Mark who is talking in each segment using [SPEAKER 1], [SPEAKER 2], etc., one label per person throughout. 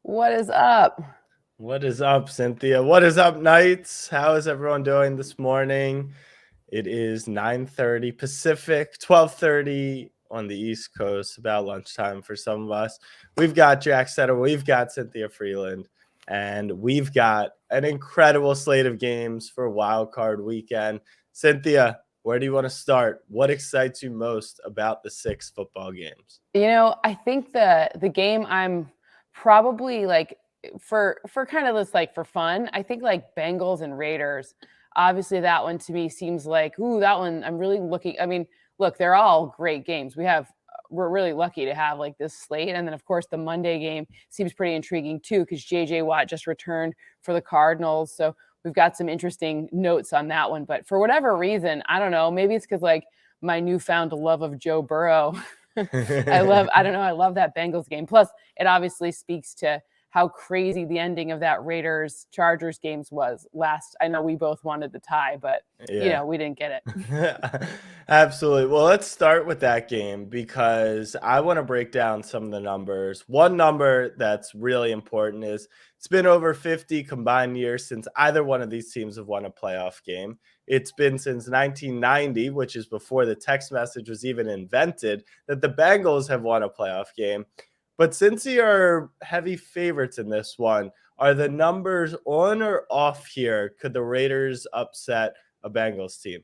[SPEAKER 1] What is up?
[SPEAKER 2] What is up, Cynthia? What is up, Knights? How is everyone doing this morning? It is 9:30 Pacific, 12:30 on the East Coast, about lunchtime for some of us. We've got Jack Settleman, we've got Cynthia Frelund, and we've got an incredible slate of games for Wild Card Weekend. Cynthia, where do you want to start? What excites you most about the 6 football games?
[SPEAKER 1] I think the game I'm probably like for kind of this like for fun. I think like Bengals and Raiders. Obviously, that one to me seems like that one. I'm really looking. I mean, look, they're all great games. We're really lucky to have like this slate, and then of course the Monday game seems pretty intriguing too because J.J. Watt just returned for the Cardinals, so we've got some interesting notes on that one. But for whatever reason, I don't know. Maybe it's because like my newfound love of Joe Burrow. I don't know, I love that Bengals game. Plus, it obviously speaks to how crazy the ending of that Raiders Chargers games was last. I know we both wanted the tie, but
[SPEAKER 2] Yeah.
[SPEAKER 1] we didn't get it.
[SPEAKER 2] Absolutely. Well, let's start with that game because I want to break down some of the numbers. One number that's really important is it's been over 50 combined years since either one of these teams have won a playoff game. It's been since 1990, which is before the text message was even invented, that the Bengals have won a playoff game. But since you are heavy favorites in this one, are the numbers on or off here? Could the Raiders upset a Bengals team?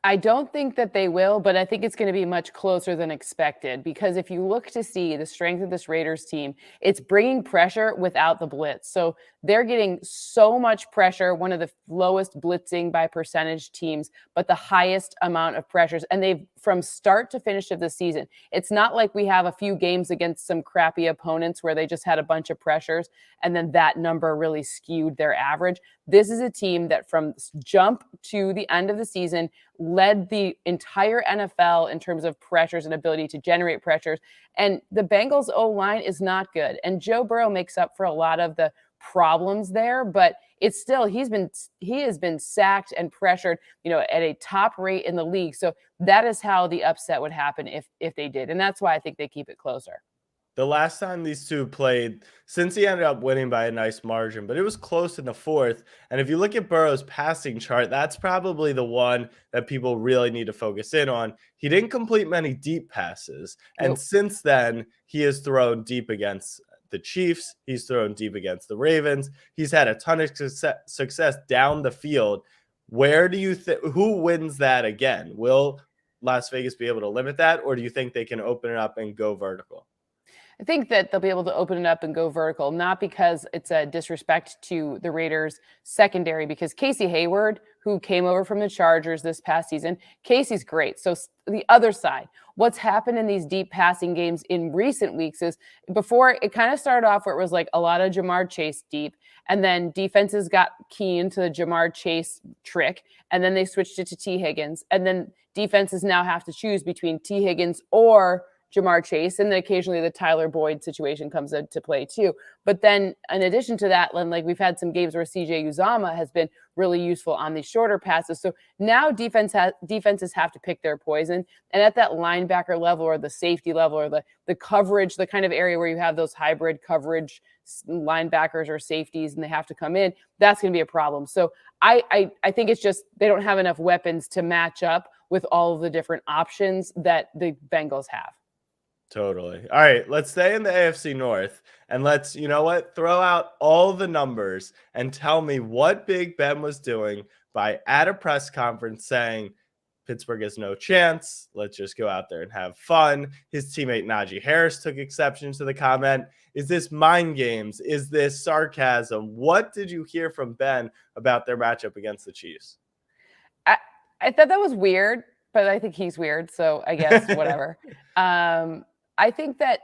[SPEAKER 1] I don't think that they will, but I think it's going to be much closer than expected because if you look to see the strength of this Raiders team, it's bringing pressure without the blitz. So they're getting so much pressure, one of the lowest blitzing by percentage teams, but the highest amount of pressures. And they've from start to finish of the season. It's not like we have a few games against some crappy opponents where they just had a bunch of pressures and then that number really skewed their average. This is a team that from jump to the end of the season led the entire NFL in terms of pressures and ability to generate pressures. And the Bengals O-line is not good. And Joe Burrow makes up for a lot of the problems there, but it's still he has been sacked and pressured, at a top rate in the league. So that is how the upset would happen if they did. And that's why I think they keep it closer.
[SPEAKER 2] The last time these two played, since he ended up winning by a nice margin, but it was close in the fourth. And if you look at Burrow's passing chart, that's probably the one that people really need to focus in on. He didn't complete many deep passes. And
[SPEAKER 1] Nope.
[SPEAKER 2] since then, he has thrown deep against the Chiefs. He's thrown deep against the Ravens. He's had a ton of success down the field. Where do you think, who wins that again? Will Las Vegas be able to limit that? Or do you think they can open it up and go vertical?
[SPEAKER 1] I think that they'll be able to open it up and go vertical, not because it's a disrespect to the Raiders secondary, because Casey Hayward, who came over from the Chargers this past season, Casey's great. So the other side, what's happened in these deep passing games in recent weeks is before it kind of started off where it was like a lot of Jamar Chase deep, and then defenses got keen to the Jamar Chase trick, and then they switched it to T. Higgins, and then defenses now have to choose between T. Higgins or Jamar Chase, and then occasionally the Tyler Boyd situation comes into play too. But then in addition to that, like we've had some games where CJ Uzama has been really useful on these shorter passes. So now defenses have to pick their poison. And at that linebacker level or the safety level or the coverage, the kind of area where you have those hybrid coverage linebackers or safeties and they have to come in, that's going to be a problem. So I think it's just they don't have enough weapons to match up with all of the different options that the Bengals have.
[SPEAKER 2] Totally. All right, let's stay in the AFC North and let's, throw out all the numbers and tell me what Big Ben was doing by at a press conference saying Pittsburgh has no chance. Let's just go out there and have fun. His teammate Najee Harris took exception to the comment. Is this mind games? Is this sarcasm? What did you hear from Ben about their matchup against the Chiefs?
[SPEAKER 1] I thought that was weird, but I think he's weird, so I guess whatever. I think that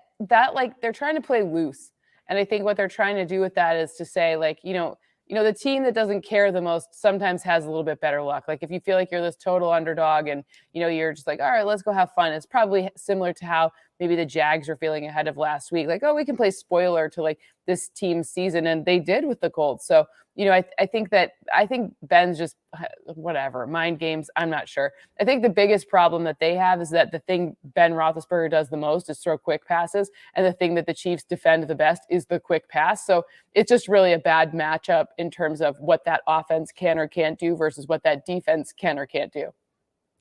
[SPEAKER 1] like they're trying to play loose. And I think what they're trying to do with that is to say like, the team that doesn't care the most sometimes has a little bit better luck. Like if you feel like you're this total underdog and, you're just like, all right, let's go have fun. It's probably similar to how maybe the Jags are feeling ahead of last week. Like, oh, we can play spoiler to like this team's season. And they did with the Colts. So, I think Ben's just whatever, mind games. I'm not sure. I think the biggest problem that they have is that the thing Ben Roethlisberger does the most is throw quick passes. And the thing that the Chiefs defend the best is the quick pass. So it's just really a bad matchup in terms of what that offense can or can't do versus what that defense can or can't do.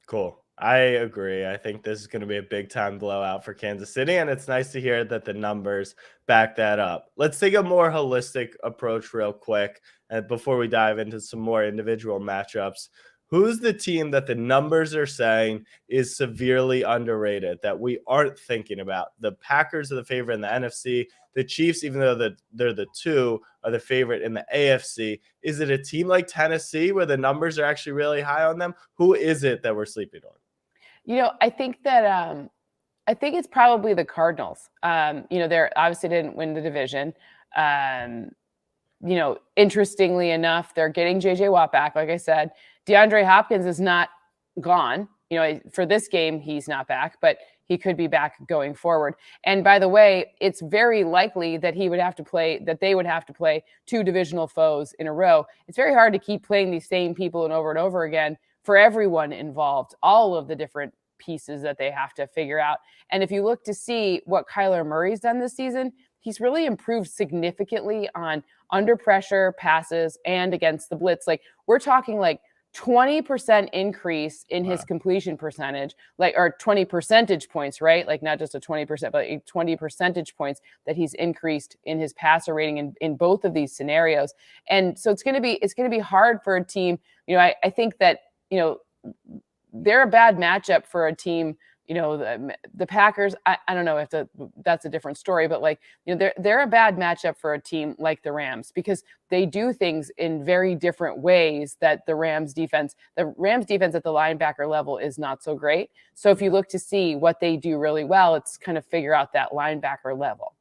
[SPEAKER 2] Cool. I agree. I think this is going to be a big time blowout for Kansas City, and it's nice to hear that the numbers back that up. Let's take a more holistic approach real quick before we dive into some more individual matchups. Who's the team that the numbers are saying is severely underrated that we aren't thinking about? The Packers are the favorite in the NFC. The Chiefs, even though they're the two, are the favorite in the AFC. Is it a team like Tennessee where the numbers are actually really high on them? Who is it that we're sleeping on?
[SPEAKER 1] I think that I think it's probably the Cardinals. They're obviously didn't win the division. Interestingly enough, they're getting JJ Watt back. Like I said, DeAndre Hopkins is not gone. For this game, he's not back, but he could be back going forward. And by the way, it's very likely that they would have to play two divisional foes in a row. It's very hard to keep playing these same people and over again for everyone involved, all of the different pieces that they have to figure out. And if you look to see what Kyler Murray's done this season, he's really improved significantly on under pressure passes and against the blitz. Like we're talking like 20% increase in his completion percentage, or 20 percentage points, right? Like not just a 20%, but 20 percentage points that he's increased in his passer rating in both of these scenarios. And so it's going to be hard for a team. I think that, they're a bad matchup for a team. The Packers, I don't know if that's a different story, but they're a bad matchup for a team like the Rams because they do things in very different ways that the Rams defense at the linebacker level is not so great. So if you look to see what they do really well, it's kind of figure out that linebacker level.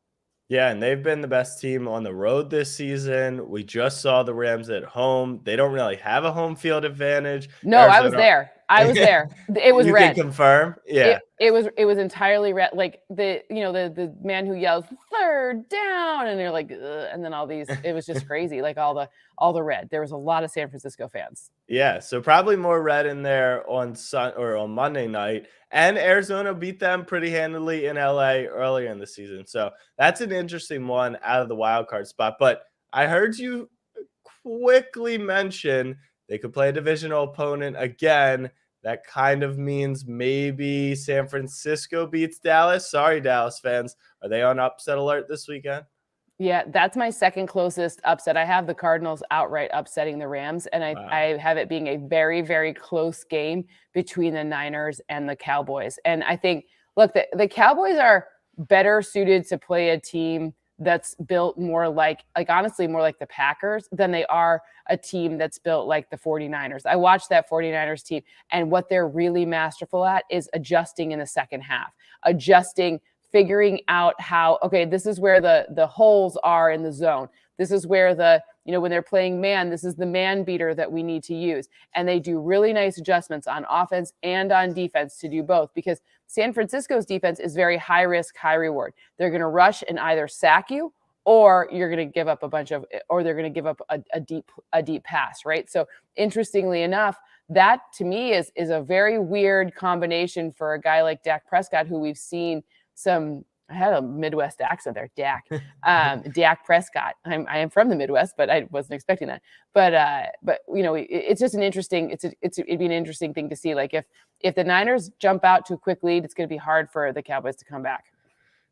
[SPEAKER 2] Yeah, and they've been the best team on the road this season. We just saw the Rams at home. They don't really have a home field advantage.
[SPEAKER 1] No, I was there. It was
[SPEAKER 2] you
[SPEAKER 1] red.
[SPEAKER 2] Can confirm? Yeah.
[SPEAKER 1] It was entirely red. Like the man who yells third down and they're like, ugh, and then all these, it was just crazy. Like all the red. There was a lot of San Francisco fans.
[SPEAKER 2] Yeah, so probably more red in there on Monday night. And Arizona beat them pretty handily in LA earlier in the season. So that's an interesting one out of the wild card spot. But I heard you quickly mention they could play a divisional opponent again. That kind of means maybe San Francisco beats Dallas. Sorry, Dallas fans. Are they on upset alert this weekend?
[SPEAKER 1] Yeah, that's my second closest upset. I have the Cardinals outright upsetting the Rams, and I have it being a very, very close game between the Niners and the Cowboys. And I think, look, the Cowboys are better suited to play a team that's built more like honestly, more like the Packers than they are a team that's built like the 49ers. I watched that 49ers team, and what they're really masterful at is adjusting in the second half, figuring out how, okay, this is where the holes are in the zone. This is where when they're playing man, this is the man beater that we need to use. And they do really nice adjustments on offense and on defense to do both because San Francisco's defense is very high risk, high reward. They're going to rush and either sack you or you're going to give up they're going to give up a deep pass, right? So interestingly enough, that to me is a very weird combination for a guy like Dak Prescott, who we've seen I had a Midwest accent there, Dak Prescott. I am from the Midwest, but I wasn't expecting that. But it's just it'd be an interesting thing to see. Like if the Niners jump out to a quick lead, it's going to be hard for the Cowboys to come back.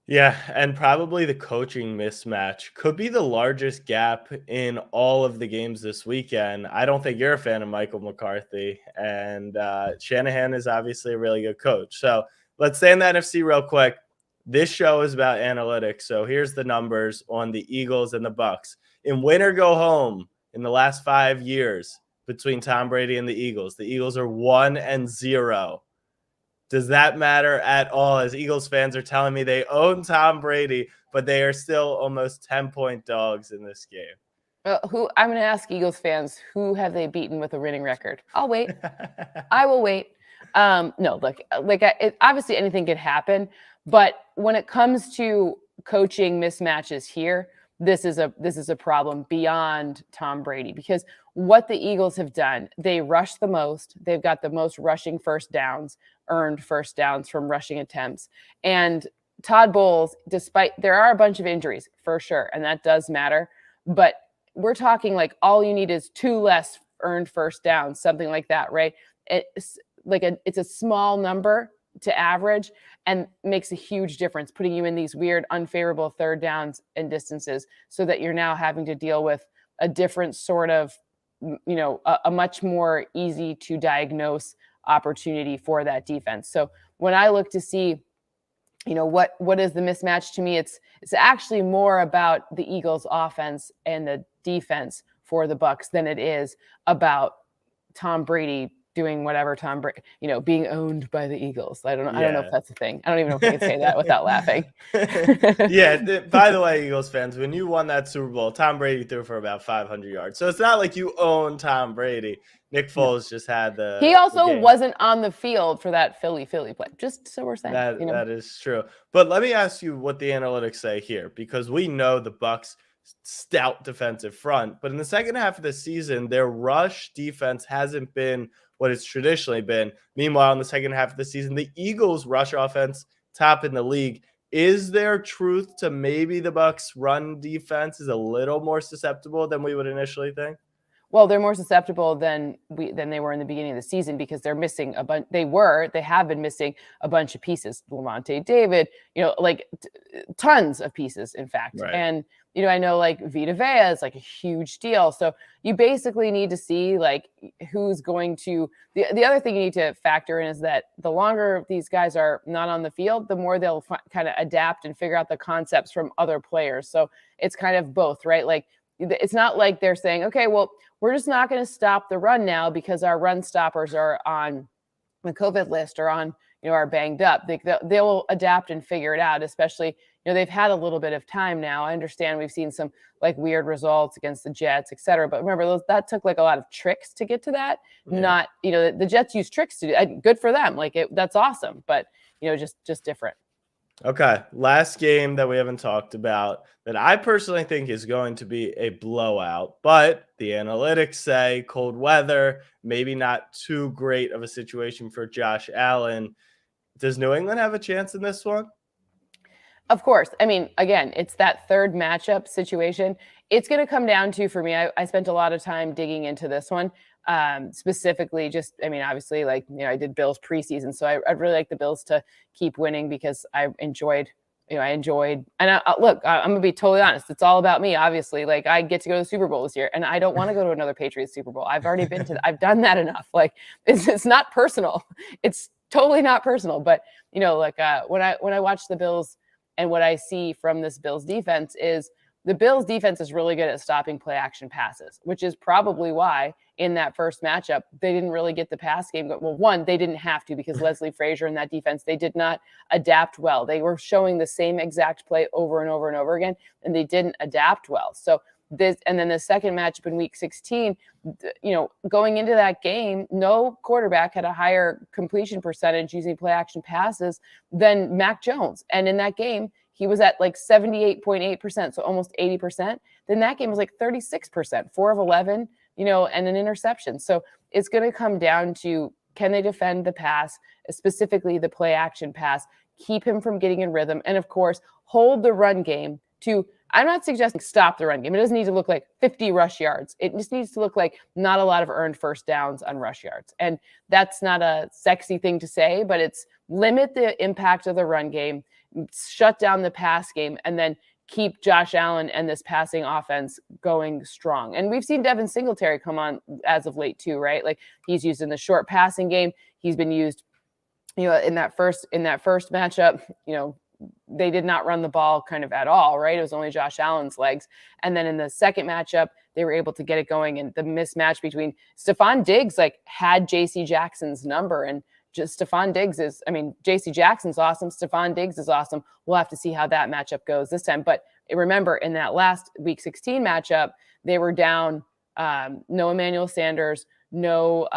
[SPEAKER 2] Yeah, and probably the coaching mismatch could be the largest gap in all of the games this weekend. I don't think you're a fan of Michael McCarthy, and Shanahan is obviously a really good coach. So let's stay in the NFC real quick. This show is about analytics, so here's the numbers on the Eagles and the Bucks. In win or go home in the last 5 years between Tom Brady and the Eagles are 1-0. Does that matter at all? As Eagles fans are telling me they own Tom Brady, but they are still almost 10-point dogs in this game.
[SPEAKER 1] I'm going to ask Eagles fans, who have they beaten with a winning record? I'll wait. I will wait. No, look, obviously anything could happen, but when it comes to coaching mismatches here, this is a problem beyond Tom Brady, because what the Eagles have done, they rush the most. They've got the most rushing first downs, earned first downs from rushing attempts. And Todd Bowles, despite there are a bunch of injuries for sure, and that does matter, but we're talking like all you need is 2 less earned first downs, something like that, right? It's a small number to average and makes a huge difference, putting you in these weird, unfavorable third downs and distances, so that you're now having to deal with a different sort of, a much more easy to diagnose opportunity for that defense. So when I look to see, what is the mismatch to me, it's actually more about the Eagles offense and the defense for the Bucs than it is about Tom Brady doing whatever Tom Brady, being owned by the Eagles. I don't know if that's a thing. I don't even know if I can say that without laughing.
[SPEAKER 2] By the way, Eagles fans, when you won that Super Bowl, Tom Brady threw for about 500 yards. So it's not like you own Tom Brady. Nick Foles just had
[SPEAKER 1] He also wasn't on the field for that Philly play. Just so we're saying.
[SPEAKER 2] That is true. But let me ask you what the analytics say here, because we know the Bucs stout defensive front, but in the second half of the season, their rush defense hasn't been what it's traditionally been. Meanwhile, in the second half of the season, the Eagles' rush offense top in the league. Is there truth to maybe the Bucs' run defense is a little more susceptible than we would initially think?
[SPEAKER 1] Well, they're more susceptible than they were in the beginning of the season, because they're missing a bunch. They have been missing a bunch of pieces. Lavonte David, tons of pieces, in fact.
[SPEAKER 2] Right.
[SPEAKER 1] And I know Vita Vea is a huge deal. So you basically need to see who's going to. The other thing you need to factor in is that the longer these guys are not on the field, the more they'll kind of adapt and figure out the concepts from other players. So it's kind of both, right? It's not like they're saying, okay, well, we're just not going to stop the run now because our run stoppers are on the COVID list or on, are banged up. They will adapt and figure it out, especially, they've had a little bit of time now. I understand we've seen some weird results against the Jets, et cetera. But remember, that took a lot of tricks to get to that. Yeah. Not, the Jets use tricks to do it. Good for them. That's awesome. But, just different.
[SPEAKER 2] Okay, last game that we haven't talked about that I personally think is going to be a blowout, but the analytics say cold weather, maybe not too great of a situation for Josh Allen. Does New England have a chance in this one?
[SPEAKER 1] Of course. I mean, again, it's that third matchup situation. It's going to come down to, for me, I spent a lot of time digging into this one. Specifically, obviously, I did Bills preseason, so I'd really like the Bills to keep winning, because I enjoyed, and look, I'm gonna be totally honest. It's all about me, obviously. I get to go to the Super Bowl this year, and I don't want to go to another Patriots Super Bowl. I've already been to, I've done that enough. It's not personal. It's totally not personal. But when I watch the Bills and what I see from this Bills defense is the Bills defense is really good at stopping play action passes, which is probably why in that first matchup, they didn't really get the pass game. Well, one, they didn't have to, because Leslie Frazier and that defense, they did not adapt well. They were showing the same exact play over and over and over again, and they didn't adapt well. So and then the second matchup in week 16, going into that game, no quarterback had a higher completion percentage using play action passes than Mac Jones. And in that game, he was at 78.8%, so almost 80%. Then that game was 36%, 4 of 11, and an interception. So it's going to come down to, can they defend the pass, specifically the play action pass, keep him from getting in rhythm, and of course, hold the run game to, I'm not suggesting stop the run game. It doesn't need to look like 50 rush yards. It just needs to look like not a lot of earned first downs on rush yards. And that's not a sexy thing to say, but it's limit the impact of the run game, shut down the pass game, and then keep Josh Allen and this passing offense going strong. And we've seen Devin Singletary come on as of late too, right? He's used in the short passing game. He's been used, in that first matchup, they did not run the ball kind of at all, right? It was only Josh Allen's legs. And then in the second matchup, they were able to get it going. And the mismatch between Stephon Diggs, had JC Jackson's number, and just Stephon Diggs is, JC Jackson's awesome. Stephon Diggs is awesome. We'll have to see how that matchup goes this time. But remember, in that last week 16 matchup, they were down no Emmanuel Sanders, no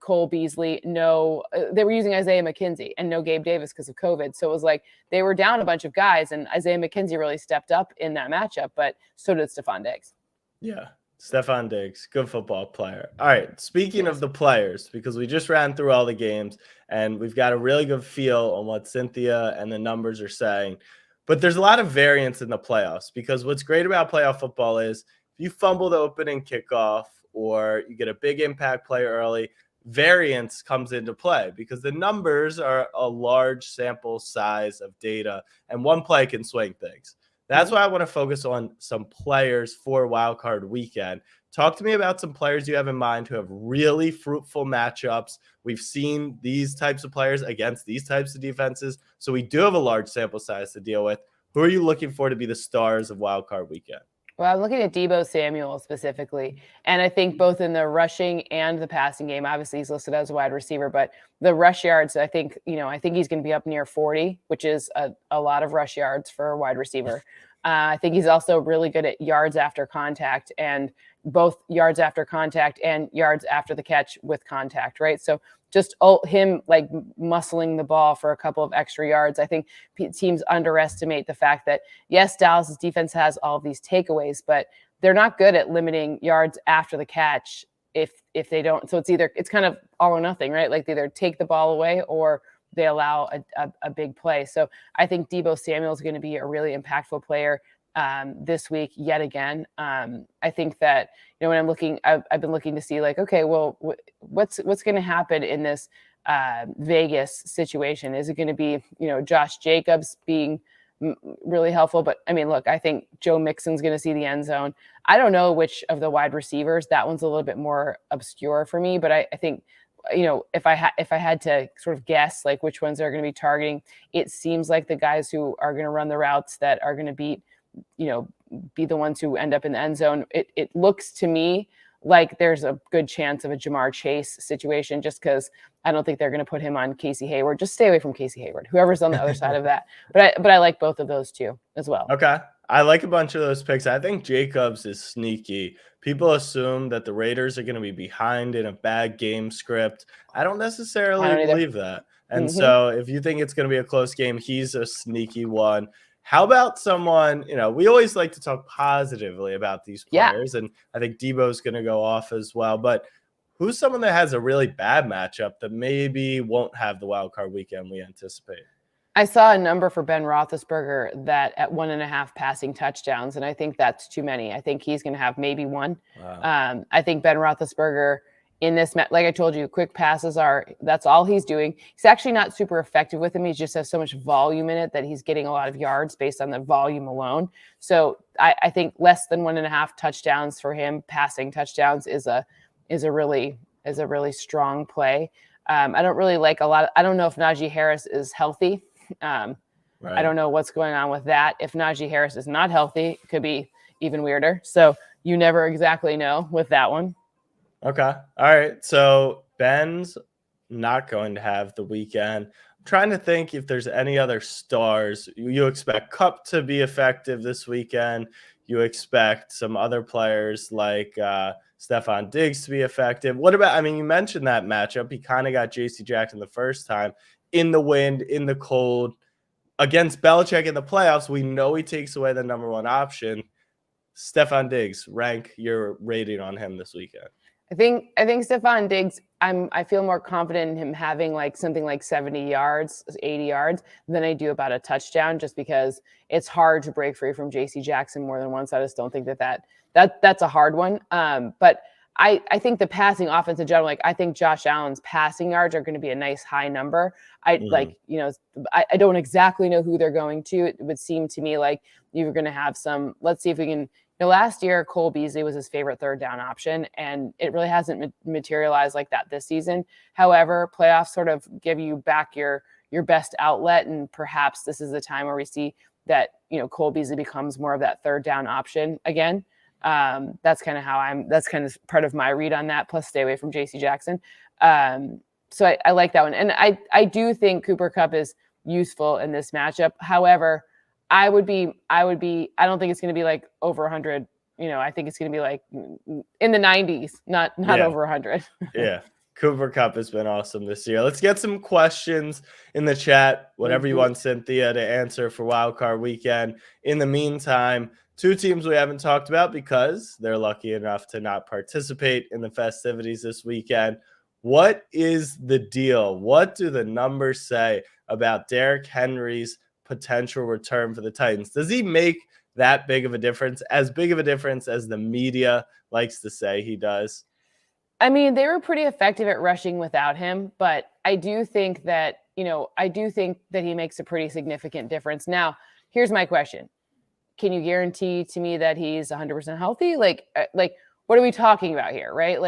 [SPEAKER 1] Cole Beasley, no, they were using Isaiah McKenzie, and no Gabe Davis because of COVID. So it was like they were down a bunch of guys, and Isaiah McKenzie really stepped up in that matchup, but so did Stephon Diggs.
[SPEAKER 2] Yeah. Stephon Diggs, good football player. All right. Speaking of the players, because we just ran through all the games and we've got a really good feel on what Cynthia and the numbers are saying. But there's a lot of variance in the playoffs, because what's great about playoff football is if you fumble the opening kickoff or you get a big impact play early, variance comes into play because the numbers are a large sample size of data and one play can swing things. That's why I want to focus on some players for wildcard weekend. Talk to me about some players you have in mind who have really fruitful matchups. We've seen these types of players against these types of defenses, so we do have a large sample size to deal with. Who are you looking for to be the stars of wildcard weekend?
[SPEAKER 1] Well, I'm looking at Deebo Samuel specifically, and I think both in the rushing and the passing game. Obviously, he's listed as a wide receiver, but the rush yards, I think he's going to be up near 40, which is a lot of rush yards for a wide receiver. I think he's also really good at yards after contact, and both yards after contact and yards after the catch with contact, right? So just him like muscling the ball for a couple of extra yards. I think teams underestimate the fact that, yes, Dallas's defense has all of these takeaways, but they're not good at limiting yards after the catch if they don't. So it's kind of all or nothing, right? Like they either take the ball away or they allow a big play. So I think Deebo Samuel is going to be a really impactful player this week yet again. I think that, when I'm looking, I've been looking to see like, okay, well, what's going to happen in this Vegas situation? Is it going to be, Josh Jacobs being really helpful? But I mean, look, I think Joe Mixon's going to see the end zone. I don't know which of the wide receivers, that one's a little bit more obscure for me, but I think, if I had to sort of guess like which ones they're going to be targeting, it seems like the guys who are going to run the routes that are going to be the ones who end up in the end zone. It looks to me like there's a good chance of a Jamar Chase situation, just because I don't think they're going to put him on Casey Hayward. Just stay away from Casey Hayward, whoever's on the other side of that. But I like both of those too as well.
[SPEAKER 2] Okay. I like a bunch of those picks. I think Jacobs is sneaky. People assume that the Raiders are going to be behind in a bad game script. I don't necessarily believe that. And so if you think it's going to be a close game, he's a sneaky one. How about someone, we always like to talk positively about these players, and I think Deebo's going to go off as well. But who's someone that has a really bad matchup that maybe won't have the wild card weekend we anticipate?
[SPEAKER 1] I saw a number for Ben Roethlisberger that at 1.5 passing touchdowns, and I think that's too many. I think he's going to have maybe one. Wow. I think Ben Roethlisberger in this, like I told you, quick passes that's all he's doing. He's actually not super effective with them. He just has so much volume in it that he's getting a lot of yards based on the volume alone. So I think less than 1.5 touchdowns for him, passing touchdowns, is a really strong play. I don't really like I don't know if Najee Harris is healthy. Right. I don't know what's going on with that. If Najee Harris is not healthy, it could be even weirder. So you never exactly know with that one.
[SPEAKER 2] Okay. All right. So Ben's not going to have the weekend. I'm trying to think if there's any other stars. You expect Kupp to be effective this weekend. You expect some other players like Stephon Diggs to be effective. What about, you mentioned that matchup. He kind of got J.C. Jackson the first time in the wind, in the cold. Against Belichick in the playoffs, we know he takes away the number one option. Stephon Diggs, rank your rating on him this weekend.
[SPEAKER 1] I think Stephon Diggs, I feel more confident in him having like something like 70 yards, 80 yards than I do about a touchdown, just because it's hard to break free from J.C. Jackson more than once. I just don't think that's a hard one. But I think the passing offense in general, like I think Josh Allen's passing yards are going to be a nice high number. I don't exactly know who they're going to. It would seem to me like you're going to have some. Let's see if we can. Last year, Cole Beasley was his favorite third down option, and it really hasn't materialized like that this season. However, playoffs sort of give you back your best outlet, and perhaps this is the time where we see that Cole Beasley becomes more of that third down option again. That's kind of part of my read on that. Plus, stay away from J.C. Jackson. So I like that one, and I do think Cooper Kupp is useful in this matchup. However, I don't think it's going to be like over 100 I think it's going to be like in the 90s, not over 100.
[SPEAKER 2] Yeah. Cooper Cup has been awesome this year. Let's get some questions in the chat, whatever you want Cynthia to answer for Wildcard Weekend. In the meantime, two teams we haven't talked about because they're lucky enough to not participate in the festivities this weekend. What is the deal? What do the numbers say about Derrick Henry's potential return for the Titans? Does he make that big of a difference? As big of a difference as the media likes to say he does?
[SPEAKER 1] I mean, they were pretty effective at rushing without him, but I do think that, he makes a pretty significant difference. Now, here's my question. Can you guarantee to me that he's 100% healthy? Like, what are we talking about here, right?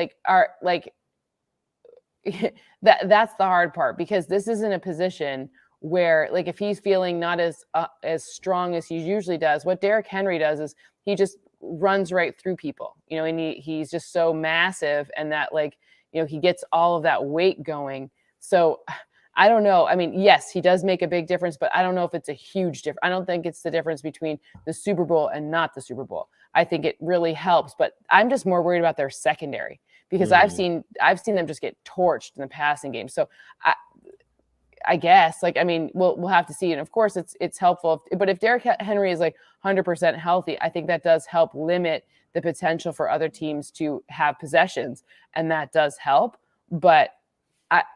[SPEAKER 1] That's the hard part, because this isn't a position where, like, if he's feeling not as strong as he usually does, what Derrick Henry does is he just runs right through people, and he's just so massive, and that, he gets all of that weight going. So I don't know. I mean, yes, he does make a big difference, but I don't know if it's a huge difference. I don't think it's the difference between the Super Bowl and not the Super Bowl. I think it really helps, but I'm just more worried about their secondary, because I've seen them just get torched in the passing game. So I guess, we'll have to see. And of course it's helpful, but if Derrick Henry is 100% healthy, I think that does help limit the potential for other teams to have possessions, and that does help. But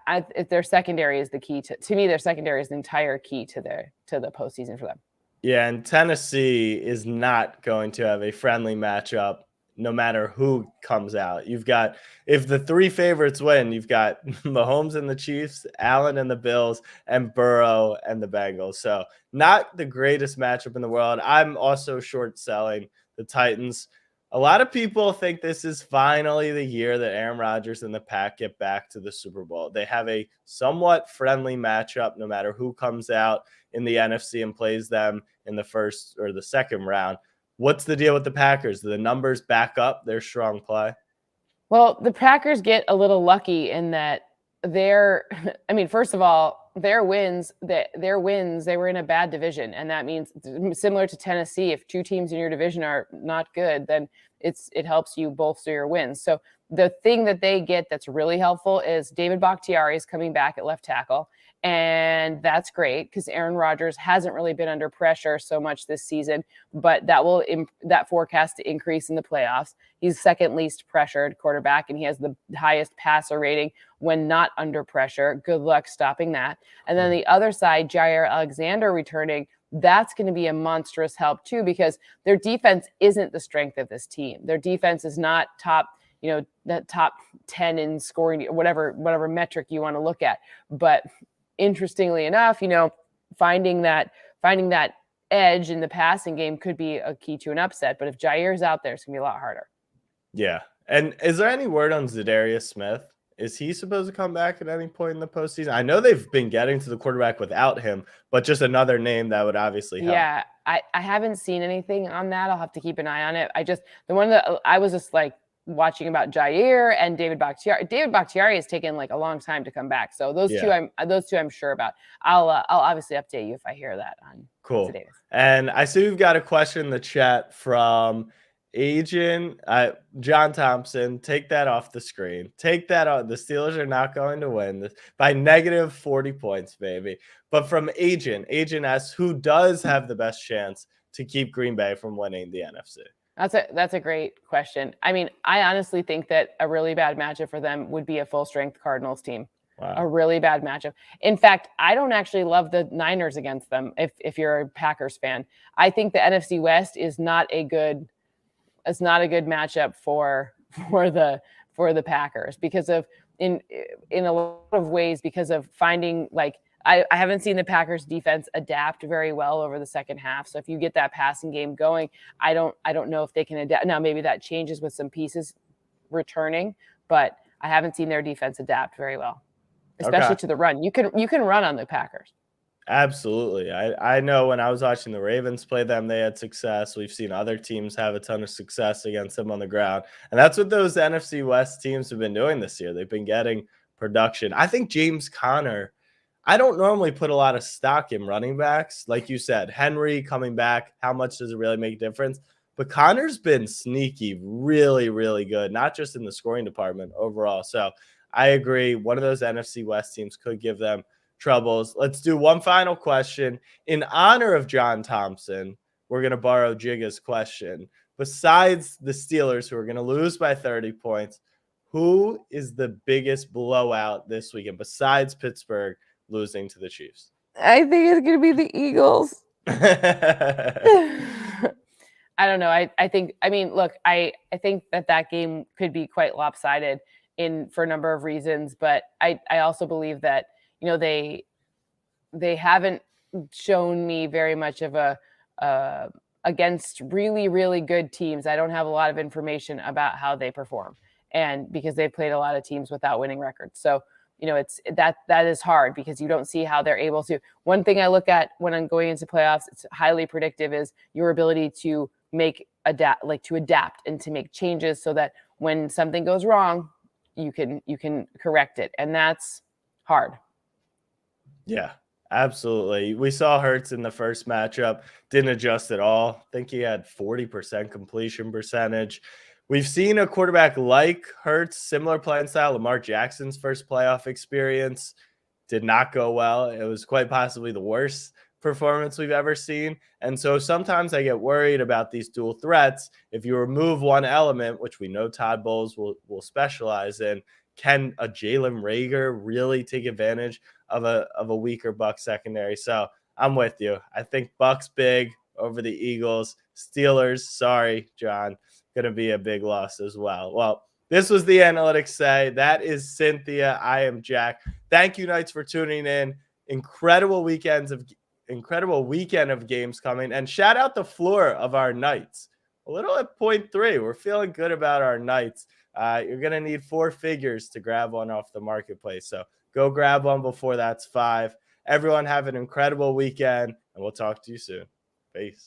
[SPEAKER 1] if their secondary is the key to me, their secondary is the entire key to the postseason for them.
[SPEAKER 2] Yeah, and Tennessee is not going to have a friendly matchup no matter who comes out. You've got, if the three favorites win, you've got Mahomes and the Chiefs, Allen and the Bills, and Burrow and the Bengals. So not the greatest matchup in the world. I'm also short selling the Titans. A lot of people think this is finally the year that Aaron Rodgers and the Pack get back to the Super Bowl. They have a somewhat friendly matchup no matter who comes out in the NFC and plays them in the first or the second round. What's the deal with the Packers? Do the numbers back up their strong play?
[SPEAKER 1] Well, the Packers get a little lucky in that first of all, their wins, they were in a bad division. And that means, similar to Tennessee, if two teams in your division are not good, then it helps you bolster your wins. So the thing that they get that's really helpful is David Bakhtiari is coming back at left tackle. And that's great, because Aaron Rodgers hasn't really been under pressure so much this season, but that forecast to increase in the playoffs. He's second least pressured quarterback, and he has the highest passer rating when not under pressure. Good luck stopping that. And then the other side, Jair Alexander returning, that's going to be a monstrous help too, because their defense isn't the strength of this team. Their defense is not top, that top 10 in scoring, whatever metric you want to look at. But interestingly enough, finding that edge in the passing game could be a key to an upset. But if Jair's out there, it's going to be a lot harder.
[SPEAKER 2] Yeah. And is there any word on Zadarius Smith? Is he supposed to come back at any point in the postseason? I know they've been getting to the quarterback without him, but just another name that would obviously help.
[SPEAKER 1] Yeah, I haven't seen anything on that. I'll have to keep an eye on it. The one that I was just watching about Jair and David Bakhtiari. David Bakhtiari has taken a long time to come back. So those two I'm sure about. I'll obviously update you if I hear that on
[SPEAKER 2] Cool.
[SPEAKER 1] Davis.
[SPEAKER 2] And I see we've got a question in the chat from Agent John Thompson. Take that off the screen. Take that out. The Steelers are not going to win this by negative 40 points, baby. But from Agent asks, who does have the best chance to keep Green Bay from winning the NFC?
[SPEAKER 1] That's a great question. I mean, I honestly think that a really bad matchup for them would be a full strength Cardinals team. Wow. A really bad matchup. In fact, I don't actually love the Niners against them. If you're a Packers fan, I think the NFC West is not a good matchup for the Packers, because of in a lot of ways, because of finding I haven't seen the Packers defense adapt very well over the second half. So if you get that passing game going, I don't know if they can adapt. Now, maybe that changes with some pieces returning, but I haven't seen their defense adapt very well, especially to the run. You can run on the Packers.
[SPEAKER 2] Absolutely. I know when I was watching the Ravens play them, they had success. We've seen other teams have a ton of success against them on the ground. And that's what those NFC West teams have been doing this year. They've been getting production. I think James Conner, I don't normally put a lot of stock in running backs. Like you said, Henry coming back, how much does it really make a difference? but Connor's been sneaky, really, really good, not just in the scoring department overall. So I agree. One of those NFC West teams could give them troubles. Let's do one final question. In honor of John Thompson, we're going to borrow Jigga's question. Besides the Steelers, who are going to lose by 30 points, who is the biggest blowout this weekend besides Pittsburgh losing to the Chiefs?
[SPEAKER 1] I think it's going to be the Eagles. I don't know. I think, I mean, look, I think that game could be quite lopsided for a number of reasons, but I also believe that, you know, they haven't shown me very much of a against really, really good teams. I don't have a lot of information about how they perform, and because they've played a lot of teams without winning records. So, you know, it's that is hard because you don't see how they're able to. One thing I look at when I'm going into playoffs, it's highly predictive, is your ability to adapt and to make changes so that when something goes wrong, you can correct it. And that's hard.
[SPEAKER 2] Yeah, absolutely. We saw Hurts in the first matchup, didn't adjust at all. I think he had 40% completion percentage. We've seen a quarterback like Hurts, similar playing style. Lamar Jackson's first playoff experience did not go well. It was quite possibly the worst performance we've ever seen. And so sometimes I get worried about these dual threats. If you remove one element, which we know Todd Bowles will specialize in, can a Jalen Reagor really take advantage of a weaker Bucs secondary? So I'm with you. I think Bucs big over the Eagles. Steelers, sorry, John, going to be a big loss as well. Well, this was the Analytics Say. That is Cynthia. I am Jack. Thank you, Knights, for tuning in. Incredible weekend of games coming. And shout out the floor of our Knights. A little at 0.3. We're feeling good about our Knights. You're going to need 4 figures to grab one off the marketplace. So go grab one before that's 5. Everyone have an incredible weekend, and we'll talk to you soon. Peace.